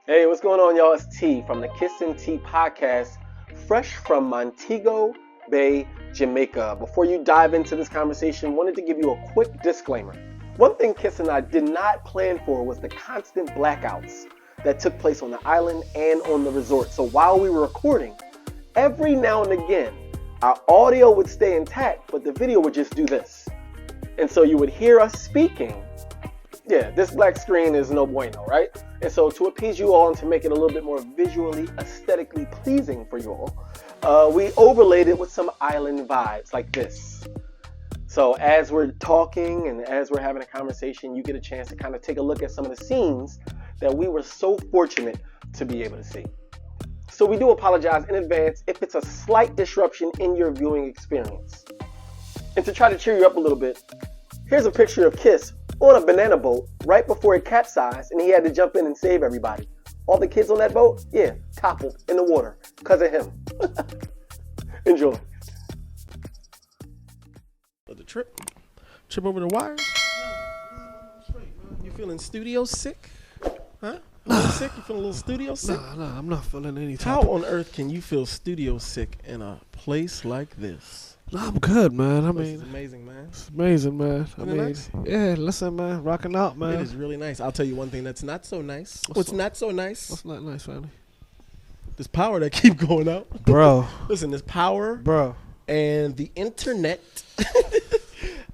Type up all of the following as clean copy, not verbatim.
Hey, what's going on, y'all? It's T from the Kiss and Tea podcast, fresh from Montego Bay, Jamaica. Before you dive into this conversation, wanted to give you a quick disclaimer. One thing Kiss and I did not plan for was the constant blackouts that took place on the island and on the resort. So while we were recording, every now and again, our audio would stay intact, but the video would just do this. And so you would hear us speaking. Yeah, this black screen is no bueno, right? And so to appease you all and to make it a little bit more visually, aesthetically pleasing for you all, we overlaid it with some island vibes like this. So as we're talking and as we're having a conversation, you get a chance to kind of take a look at some of the scenes that we were so fortunate to be able to see. So we do apologize in advance if it's a slight disruption in your viewing experience. And to try to cheer you up a little bit, here's a picture of Kiss on a banana boat right before it capsized and he had to jump in and save everybody. All the kids on that boat, yeah, toppled in the water because of him. Enjoy. The trip over the wires? You feeling studio sick? Huh? You feeling sick? You feeling a little studio sick? Nah, I'm not feeling any type. How on earth can you feel studio sick in a place like this? Nah, I'm good, man. I This is mean, amazing, man. it's amazing, man. I Isn't it mean, nice? yeah, listen, man, rocking out, man. It is really nice. I'll tell you one thing that's not so nice. What's up? not so nice? What's not nice, family? This power that keep going out. Bro, Listen, this power bro. and the internet.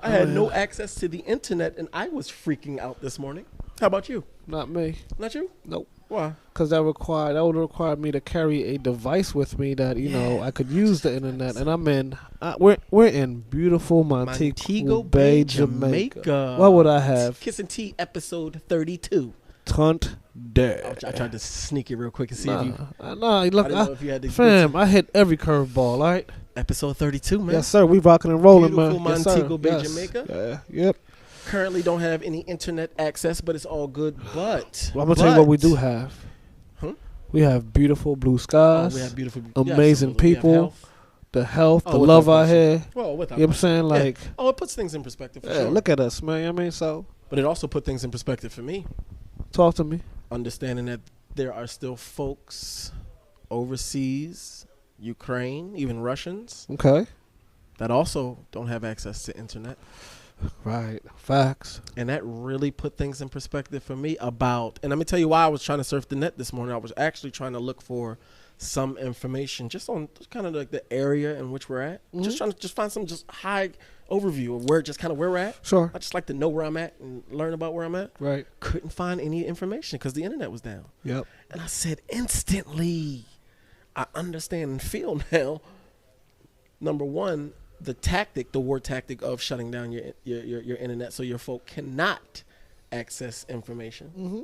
I had no access to the internet and I was freaking out this morning. How about you? Not me. Not you? Nope. Why? Because that would require me to carry a device with me that, I could use the internet. And we're in beautiful Montego Bay, Jamaica. What would I have? Kiss and Tea episode 32. Tunt dead. I tried to sneak it real quick and see if you. Nah, look, I didn't know if you had to. fam, I hit every curveball, all right? Episode 32, man. Yes, sir. We rocking and rolling, Beautiful man. Montego Bay, Yes. Jamaica. Yeah, yep. Currently don't have any internet access, but it's all good. But Well, I'm gonna tell you what we do have. Huh? We have beautiful blue skies. We have beautiful, amazing absolutely. We have people, health. the health, Oh, the without love out question. here. Well, without You know what I'm saying? question. Like, Oh, it puts things in perspective for sure. look at us, man. You know what I mean, so But it also put things in perspective for me. talk to me. Understanding that there are still folks overseas, Ukraine, even Russians, Okay. that also don't have access to internet. Right. Facts. And that really put things in perspective for me about, and let me tell you why I was trying to surf the net this morning. I was actually trying to look for some information just on kind of like the area in which we're at. Just trying to find some just high overview of where we're at. Sure. I just like to know where I'm at and learn about where I'm at. Right. Couldn't find any information because the internet was down. Yep. And I said instantly, I understand and feel now, number one, the war tactic of shutting down your internet so your folk cannot access information. Mm-hmm.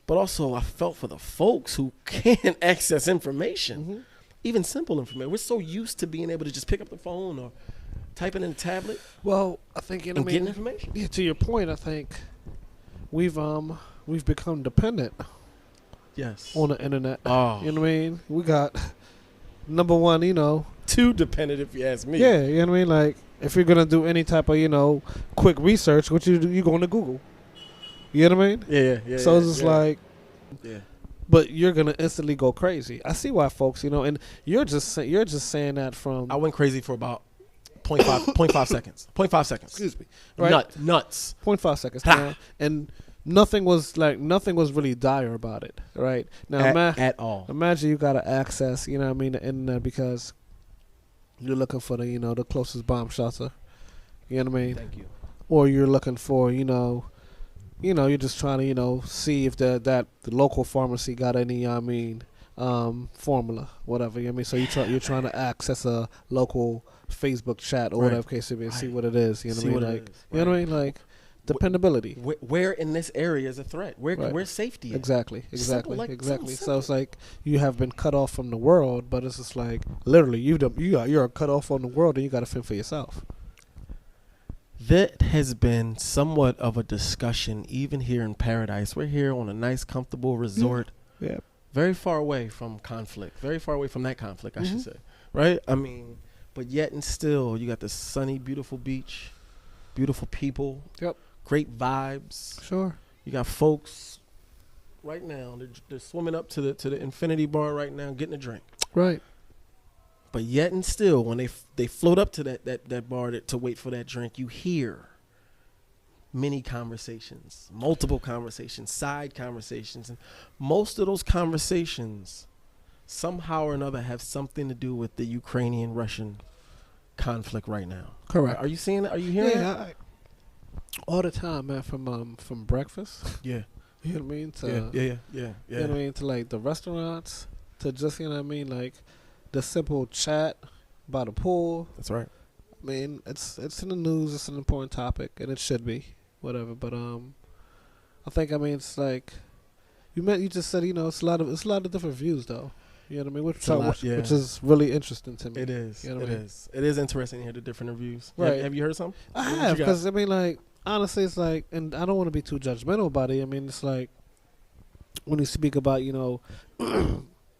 But also I felt for the folks who can access information, even simple information. We're so used to being able to just pick up the phone or type it in a tablet Well, I think and getting information. Yeah. To your point, I think we've become dependent Yes. on the internet. Oh. You know what I mean? We got number one. Too dependent if you ask me. Yeah, you know what I mean? Like, if you're going to do any type of, quick research, what you do, you going to Google. You know what I mean? Yeah. So it's just like, yeah. but you're going to instantly go crazy. I see why folks, and you're just saying that from. I went crazy for about 0.5 seconds. 0.5 seconds. Excuse me. Right? Nuts. 0.5 seconds. Man. And nothing was really dire about it. Right? Now, At all. imagine you got to access, the internet because you're looking for the closest bomb shelter. You know what I mean? Thank you. Or you're looking for, you're just trying to, see if the local pharmacy got any, formula, whatever. You know what I mean? So you're trying to access a local Facebook chat or whatever case it may be and see what it is. You know what I mean? You know what I mean? Like dependability. Where in this area is a threat? Where's safety at? Exactly. Simple. So it's like you have been cut off from the world, but it's just like literally you're cut off from the world and you got to fend for yourself. That has been somewhat of a discussion even here in Paradise. We're here on a nice, comfortable resort. Yeah. Very far away from conflict. Very far away from that conflict, I should say. Right? I mean, but yet and still, you got the sunny, beautiful beach, beautiful people. Yep. Great vibes. Sure. You got folks right now. They're swimming up to the infinity bar right now, getting a drink. Right. But yet and still, when they float up to that bar to wait for that drink, you hear many conversations, multiple conversations, side conversations. And most of those conversations, somehow or another, have something to do with the Ukrainian-Russian conflict right now. Correct. Are you seeing it? Are you hearing it? All the time, man, from breakfast. Yeah. You know what I mean? To, yeah. You know what I mean? To like the restaurants, to just, you know what I mean? Like the simple chat by the pool. That's right. I mean, it's in the news. It's an important topic, and it should be, whatever. But I think, I mean, it's like you just said, you know, it's a lot of different views, though. You know what I mean? Which is really interesting to me. It is. You know it is. It is interesting to hear the different reviews. Right. Have you heard some? I have, because I mean, like, honestly, it's like, and I don't want to be too judgmental about it. I mean, it's like when you speak about, you know,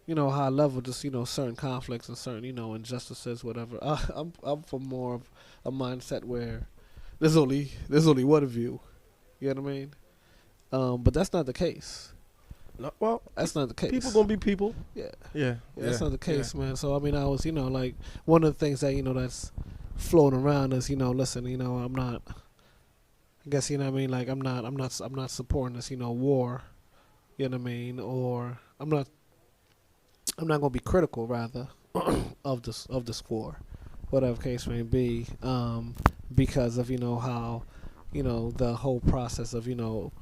you know, high level, just, you know, certain conflicts and certain, you know, injustices, whatever. I'm for more of a mindset where there's only one view. You know what I mean? But that's not the case. No, well, that's not the case. People gonna be people. Yeah. That's not the case, man. So I mean, I was, you know, like one of the things that, you know, that's floating around is, you know, listen, you know, I'm not. I guess, you know what I mean, like I'm not supporting this, you know, war. You know what I mean, or I'm not gonna be critical, rather, of this war, whatever case may be, because of, you know, how, you know, the whole process of, you know,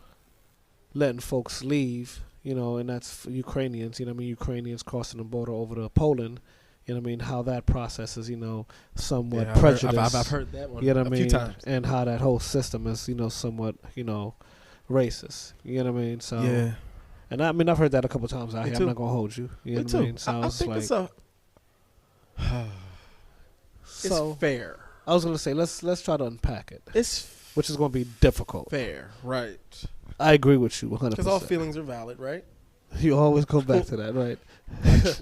letting folks leave, you know, and that's Ukrainians, you know what I mean, Ukrainians crossing the border over to Poland, you know what I mean, how that process is, you know, somewhat prejudiced. I've heard that one, you know what a few times. And how that whole system is, you know, somewhat, you know, racist. You know what I mean? So yeah. And I mean, I've heard that a couple times out here. Too. I'm not gonna hold you. You know what I mean? So I think it's a. So it's fair. I was gonna say let's try to unpack it. Which is gonna be difficult. Fair, right? I agree with you 100%. Because all feelings are valid, right? You always go back to that, right?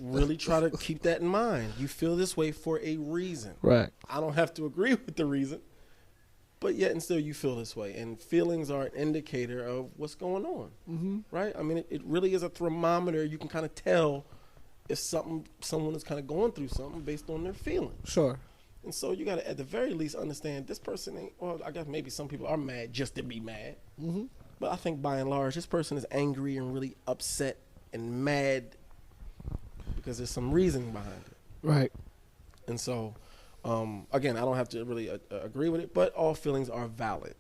Really try to keep that in mind. You feel this way for a reason, right? I don't have to agree with the reason, but yet and still you feel this way, and feelings are an indicator of what's going on, right? I mean, it really is a thermometer. You can kind of tell if someone is kind of going through something based on their feelings. Sure. And so you got to, at the very least, understand this person ain't. Well, I guess maybe some people are mad just to be mad. But I think by and large, this person is angry and really upset and mad because there's some reason behind it. Right. And so, again, I don't have to really agree with it, but all feelings are valid.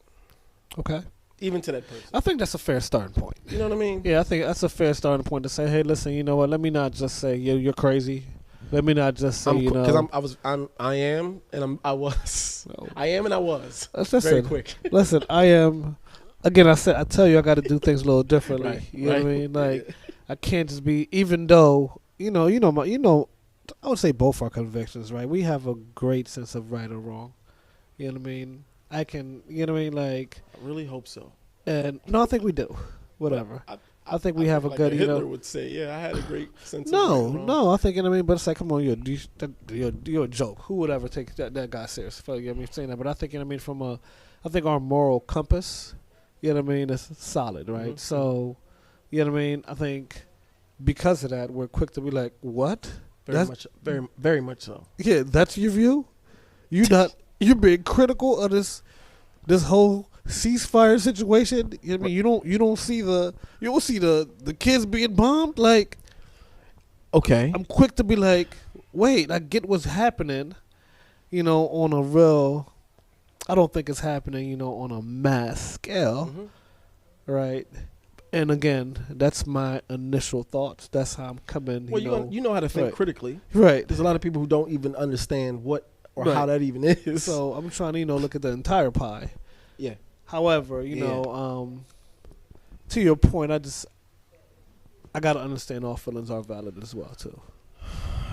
Okay. Even to that person. I think that's a fair starting point. You know what I mean? Yeah, I think that's a fair starting point to say, hey, listen, you know what? Let me not just say, you're crazy. Let me not just say, you know. Because I am, and I was. No. I am, and I was. Listen, very quick. Listen, I am. Again, I tell you, I got to do things a little differently. Right, you know what I mean? Like, I can't just be. Even though you know, I would say both our convictions, right? We have a great sense of right or wrong. You know what I mean? I can. You know what I mean? Like, I really hope so. And no, I think we do. Whatever. I think we have a good. Hitler would say, yeah, I had a great sense. No, I think, you know what I mean. But it's like, come on, you're a joke. Who would ever take that guy serious? You know what I mean, saying that, but I think, you know what I mean, I think our moral compass, you know what I mean, is solid, right? So, you know what I mean. I think because of that, we're quick to be like, what? Very much so. Yeah, that's your view. You're being critical of this whole ceasefire situation. You know what I mean, you don't see the kids being bombed. Like, okay, I'm quick to be like, wait, I get what's happening. You know, on a real, I don't think it's happening, you know, on a mass scale, right? And again, that's my initial thoughts. That's how I'm coming. Well, you know how to think critically, right? There's a lot of people who don't even understand what or how that even is. So I'm trying to, you know, look at the entire pie. Yeah. However, you know, to your point, I gotta understand all feelings are valid as well too.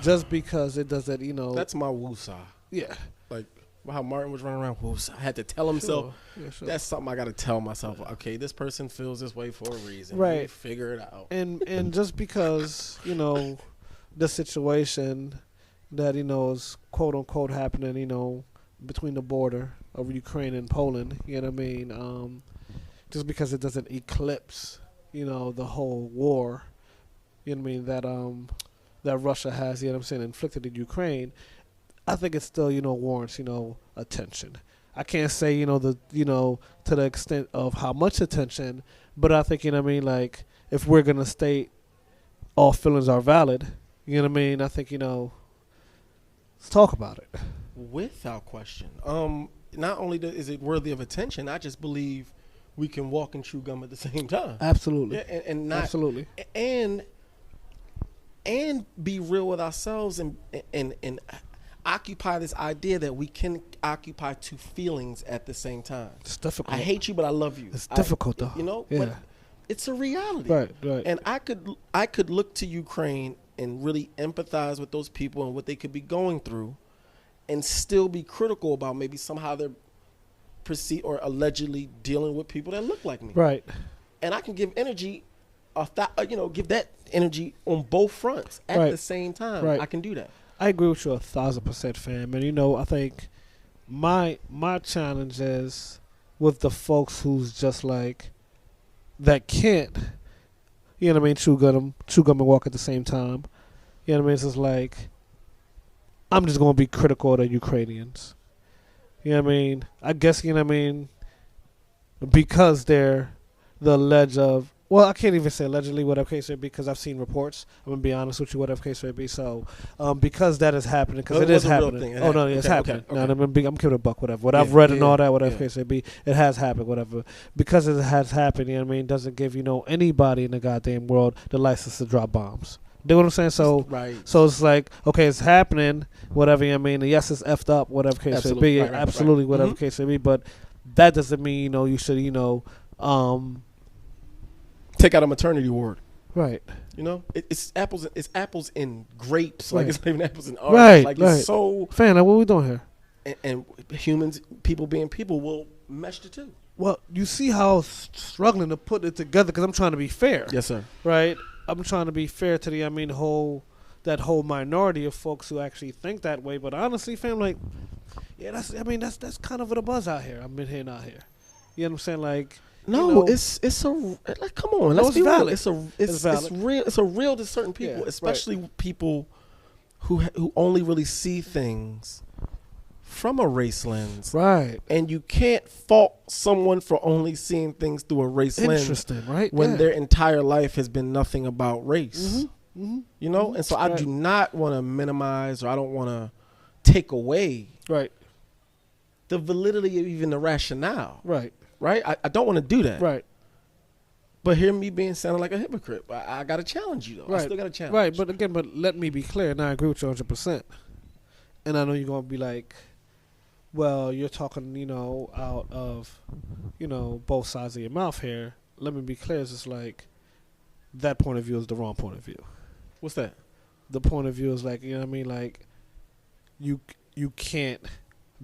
Just because it doesn't, you know. That's my woosah. Yeah. Like how Martin was running around woosah. I had to tell himself. Sure. That's something I gotta tell myself. Okay, this person feels this way for a reason. Right. Figure it out. And just because, you know, the situation that, you know, is quote unquote happening, you know, between the border of Ukraine and Poland, you know what I mean? Just because it doesn't eclipse, the whole war, you know what I mean, that Russia has, inflicted in Ukraine, I think it still, warrants, attention. I can't say, to the extent of how much attention, but I think, like, if we're going to state all feelings are valid, I think, let's talk about it. Without question. Not only is it worthy of attention, I just believe we can walk and chew gum at the same time. Absolutely. Yeah, and not, absolutely. And be real with ourselves and occupy this idea that we can occupy two feelings at the same time. It's difficult. I hate you, but I love you. It's difficult, though. But it's a reality. Right. And I could look to Ukraine and really empathize with those people and what they could be going through, and still be critical about maybe somehow they're perceived or allegedly dealing with people that look like me. Right. And I can give energy, give that energy on both fronts at the same time. Right. I can do that. I agree with you 1,000%, fam. And I think my challenge is with the folks who's just like that can't, chew gum and walk at the same time. It's just like I'm just gonna be critical of the Ukrainians. I guess because they're the alleged of. Well, I can't even say allegedly, whatever case may be, because I've seen reports. I'm going to be honest with you, whatever case may be. So, because that is happening, because it is happening. It's happening. Okay. No, I'm giving a buck, whatever. What I've read and all that, whatever case may be, it has happened, whatever. Because it has happened, doesn't give, anybody in the goddamn world the license to drop bombs. You know what I'm saying? So, so it's like, okay, it's happening, whatever, and yes, it's effed up, whatever case may be. Absolutely, whatever case may be. But that doesn't mean, you should, take out a maternity ward. Right. It's apples and grapes. Right. Like, it's not even apples and oranges. Right. It's so. Fan, what are we doing here? And humans, people being people, will mesh the two. Well, you see how I'm struggling to put it together because I'm trying to be fair. Yes, sir. Right? I'm trying to be fair to that whole minority of folks who actually think that way. But honestly, fam, like, that's kind of what a buzz out here. I've been here, not here. You know what I'm saying? Like. No, it's like, come on, let's be valid. real. It's real. It's a real to certain people, especially people who only really see things from a race lens. Right. And you can't fault someone for only seeing things through a race lens. Interesting, right? When their entire life has been nothing about race. Mm-hmm. And so I do not want to minimize, or I don't want to take away the validity of even the rationale. Right. I don't want to do that. Right. But hear me sounding like a hypocrite. I got to challenge you, though. Right. I still got to challenge. Right, but let me be clear, and I agree with you 100%. And I know you're going to be like, well, you're talking, out of, both sides of your mouth here. Let me be clear. It's just like that point of view is the wrong point of view. What's that? The point of view is like, like you can't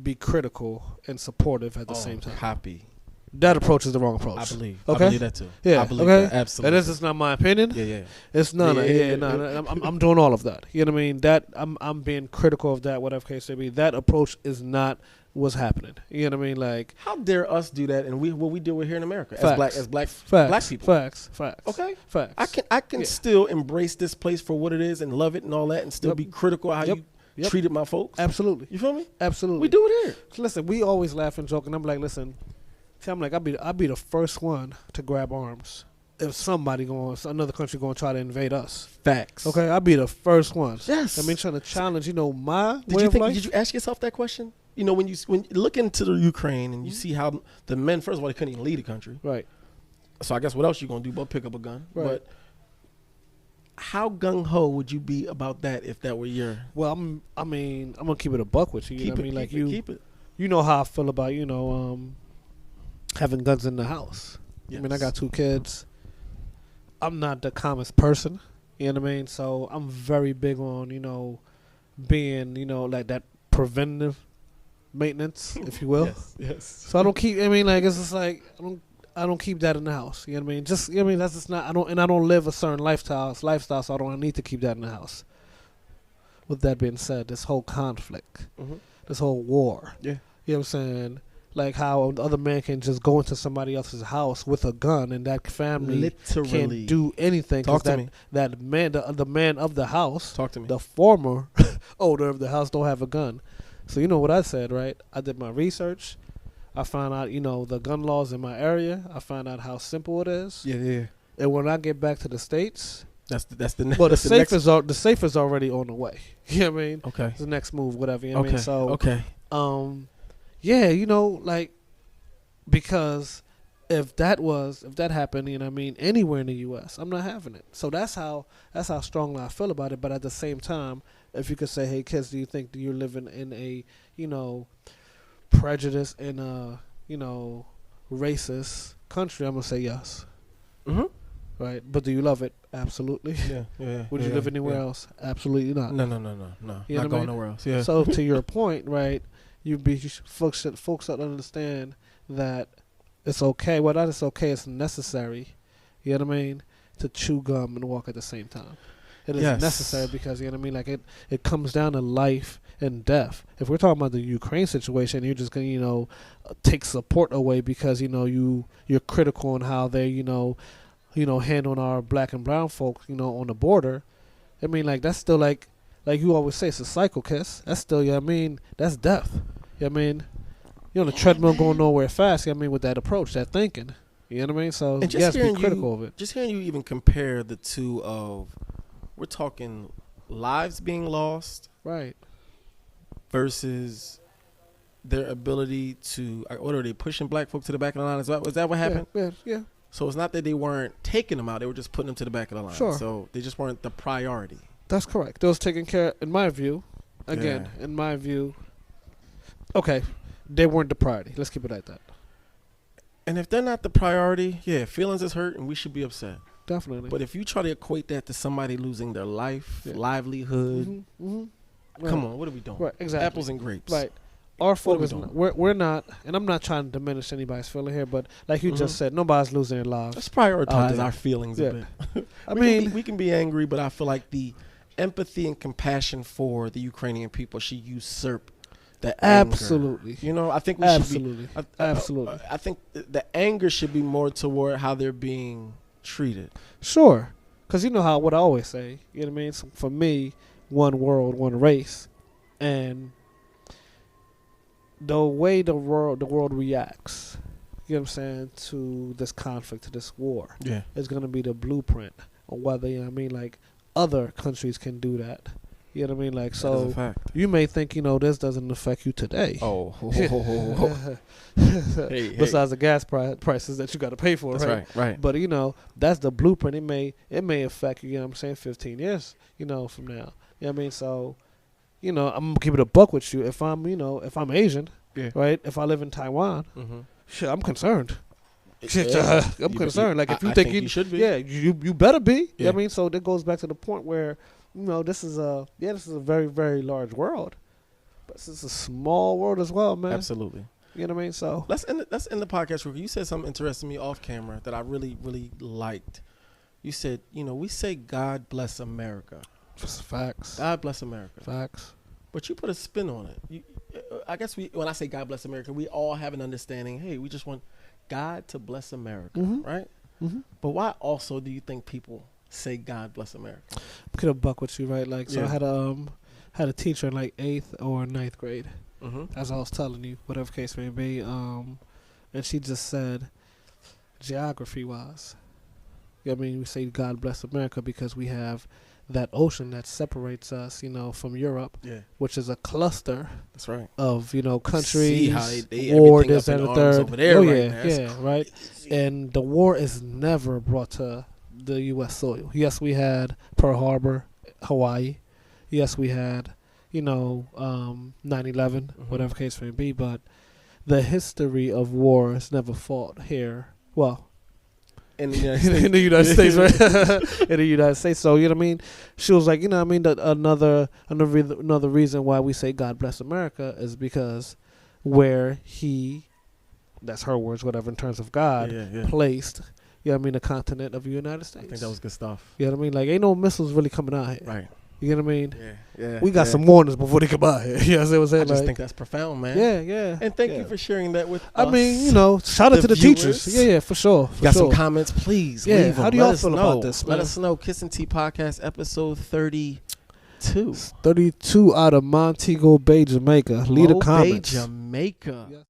be critical and supportive at the same time. Copy. That approach is the wrong approach. I believe. Okay? I believe that too. Yeah. I believe that. Absolutely. And this is not my opinion. Yeah. It's none. I'm doing all of that. You know what I mean? That I'm being critical of that, whatever case may be. That approach is not what's happening. You know what I mean? Like, how dare us do that? And what we deal with here in America as black people. Facts. Okay. Facts. I can still embrace this place for what it is and love it and all that, and still be critical of how you treated my folks. Absolutely. You feel me? Absolutely. We do it here. So listen, we always laugh and joke, and I'm like, listen. I'm like, I'll be the first one to grab arms if another country going to try to invade us. Facts. Okay, I'll be the first one. Yes. Trying to challenge, my way of life. Did you ask yourself that question? When you look into the Ukraine and you see how the men, first of all, they couldn't even leave the country. Right. So I guess what else you gonna do but pick up a gun? Right. But how gung ho would you be about that if that were your? Well, I'm gonna keep it a buck with you. Keep it. You know how I feel about having guns in the house. Yes. I got 2 kids. I'm not the calmest person. You know what I mean? So I'm very big on, being, like that preventative maintenance, if you will. Yes. So I don't keep, it's just like, I don't keep that in the house. You know what I mean? Just, that's just not, I don't live a certain lifestyle, so I don't need to keep that in the house. With that being said, this whole conflict, this whole war, yeah. You know what I'm saying? Like how the other man can just go into somebody else's house with a gun, and that family can't do anything. Talk to me. That man, the man of the house, talk to me. The former owner of the house, don't have a gun. So you know what I said, right? I did my research. I found out, the gun laws in my area. I found out how simple it is. Yeah. And when I get back to the States, that's the next. Well, the safe is already on the way. You know what I mean? Okay. It's the next move, whatever. You know what I mean? So okay. Yeah, like, because if that happened, you know what I mean, anywhere in the U.S., I'm not having it. So that's how strongly I feel about it. But at the same time, if you could say, hey, kids, do you think that you're living in a, prejudice in a, racist country? I'm going to say yes. Mm-hmm. Right. But do you love it? Absolutely. Yeah. Would you live anywhere else? Absolutely not. No. You not going nowhere else. Yeah. So to your point, right, folks that understand that it's okay. Well, not it's okay, it's necessary. You know what I mean? To chew gum and walk at the same time. It is necessary because, you know what I mean? Like it comes down to life and death. If we're talking about the Ukraine situation, you're just going to, take support away because, you're critical on how they, handling our black and brown folks, on the border. I mean, like, that's still like you always say, it's a cycle, Kiss. That's still, you know what I mean? That's death. You know what I mean? You're on a treadmill going nowhere fast, you know what I mean, with that approach, that thinking. You know what I mean? So, and you have to be critical of it. Just hearing you even compare the two of, we're talking lives being lost. Right. Versus their ability to, what are they, pushing black folks to the back of the line? Is that what happened? Yeah. So it's not that they weren't taking them out, they were just putting them to the back of the line. Sure. So they just weren't the priority. That's correct. Those taken care, in my view, okay, they weren't the priority. Let's keep it like that. And if they're not the priority, feelings is hurt and we should be upset. Definitely. But if you try to equate that to somebody losing their life, livelihood, come on, what are we doing? Right, exactly. Apples and grapes. Right. Our focus, we're not, and I'm not trying to diminish anybody's feeling here, but like you just said, nobody's losing their lives. Let's prioritize our feelings a bit. We can be angry, but I feel like the empathy and compassion for the Ukrainian people should usurp the anger. Absolutely. I think we should be. Absolutely. I think the anger should be more toward how they're being treated. Sure. Because you know what I always say, you know what I mean? So for me, one world, one race. And the way the world reacts, you know what I'm saying, to this conflict, to this war, is going to be the blueprint on whether, you know what I mean, like, other countries can do that. You know what I mean? Like, so you may think, this doesn't affect you today. Oh. Besides the gas prices that you got to pay for, that's right. But, that's the blueprint. It may affect you, you know what I'm saying, 15 years, from now. You know what I mean? So, I'm going to keep it a buck with you. If I'm Asian, right, if I live in Taiwan, shit, I'm concerned. I'm concerned. Like, if you think you should be. Yeah, you better be. Yeah. You know what I mean? So that goes back to the point where, this is a very, very large world. But this is a small world as well, man. Absolutely. You know what I mean? So let's end the podcast real quick. You said something interesting to me off camera that I really, really liked. You said, we say God bless America. Facts. God bless America. Facts. But you put a spin on it. I guess when I say God bless America, we all have an understanding, hey, we just want God to bless America, right? Mm-hmm. But why also do you think people say God bless America? I'm gonna buck with you, right? Like, so I had a teacher in like 8th or 9th grade, as I was telling you, whatever case may be, and she just said, geography wise, I mean, we say God bless America because we have that ocean that separates us, from Europe, which is a cluster. That's right. Of countries, see how they war, this and the third. Over there Right. And the war is never brought to the U.S. soil. Yes, we had Pearl Harbor, Hawaii. Yes, we had 9/11, whatever case may be. But the history of war is never fought here. Well. In the United States. In the United States, right? In the United States. So, you know what I mean? She was like, another reason why we say God bless America is because where that's her words, whatever, in terms of God, placed, the continent of the United States. I think that was good stuff. You know what I mean? Like, ain't no missiles really coming out here. Right. You know what I mean? Yeah. We got some warnings before they come out here. You know what I'm saying? I just think that's profound, man. Yeah. And thank you for sharing that with us. I mean, shout out to the teachers. Yeah, for sure. Got some comments, please. Yeah, leave them. how do y'all feel about this, man? Let us know. Kiss and Tea Podcast, episode 32. 32 out of Montego Bay, Jamaica. Leave a comment. Jamaica. Yeah.